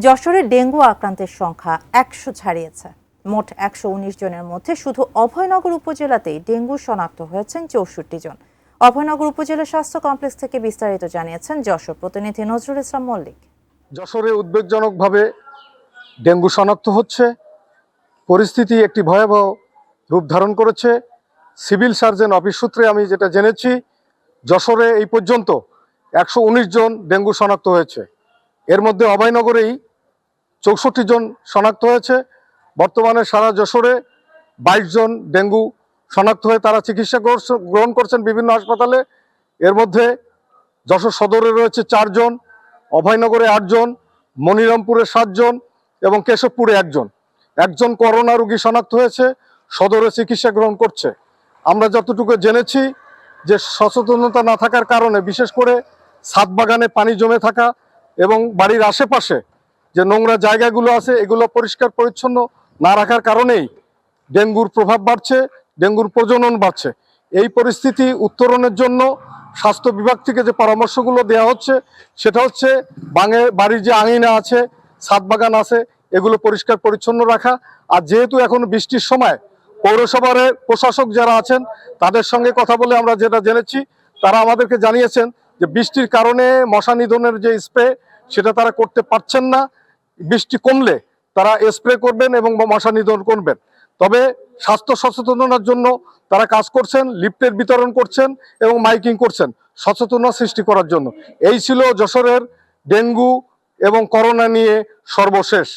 যশোরে ডেঙ্গু আক্রান্তের সংখ্যা ১০০ ছাড়িয়েছে। মোট ১১৯ জনের মধ্যে শুধু অভয়নগর উপজেলাতেই ডেঙ্গু শনাক্ত হয়েছেন ৬৪ জন। অভয়নগর উপজেলা স্বাস্থ্য কমপ্লেক্স থেকে বিস্তারিত জানিয়েছেন যশোর প্রতিনিধি নজরুল ইসলাম মল্লিক। যশোরে উদ্বেগজনকভাবে ডেঙ্গু শনাক্ত হচ্ছে। পরিস্থিতি একটি ভয়াবহ রূপ ধারণ করেছে। সিভিল সার্জন অফিস সূত্রে আমি যেটা জেনেছি, যশোরে এই পর্যন্ত ১১৯ জন ডেঙ্গু শনাক্ত হয়েছে। এর মধ্যে অভয়নগরেই ৬৪ জন শনাক্ত হয়েছে। বর্তমানে সারা যশোরে ২২ জন ডেঙ্গু শনাক্ত হয়ে তারা চিকিৎসা গ্রহণ করছেন বিভিন্ন হাসপাতালে। এর মধ্যে যশোর সদরে রয়েছে ৪ জন, অভয়নগরে ৮ জন, মনিরামপুরে ৭ জন এবং কেশবপুরে একজন করোনা রোগী শনাক্ত হয়েছে, সদরে চিকিৎসা গ্রহণ করছে। আমরা যতটুকু জেনেছি যে সচেতনতা না থাকার কারণে, বিশেষ করে ছাদ বাগানে পানি জমে থাকা এবং বাড়ির আশেপাশে যে নোংরা জায়গাগুলো আছে এগুলো পরিষ্কার পরিচ্ছন্ন না রাখার কারণেই ডেঙ্গুর প্রভাব বাড়ছে, ডেঙ্গুর প্রজনন বাড়ছে। এই পরিস্থিতি উত্তরণের জন্য স্বাস্থ্য বিভাগ থেকে যে পরামর্শগুলো দেওয়া হচ্ছে সেটা হচ্ছে বাড়ির যে আঙিনা আছে, ছাদ বাগান আছে, এগুলো পরিষ্কার পরিচ্ছন্ন রাখা। আর যেহেতু এখন বৃষ্টির সময়, পৌরসভার প্রশাসক যারা আছেন তাদের সঙ্গে কথা বলে আমরা যেটা জেনেছি, তারা আমাদেরকে জানিয়েছেন যে বৃষ্টির কারণে মশা নিধনের যে স্প্রে সেটা তারা করতে পারছেন না। বৃষ্টি কমলে তারা স্প্রে করবেন এবং মশা নিধন করবেন। তবে স্বাস্থ্য সচেতনতার জন্য তারা কাজ করছেন, লিফটের বিতরণ করছেন এবং মাইকিং করছেন সচেতনতা সৃষ্টি করার জন্য। এই ছিল যশোরের ডেঙ্গু এবং করোনা নিয়ে সর্বশেষ।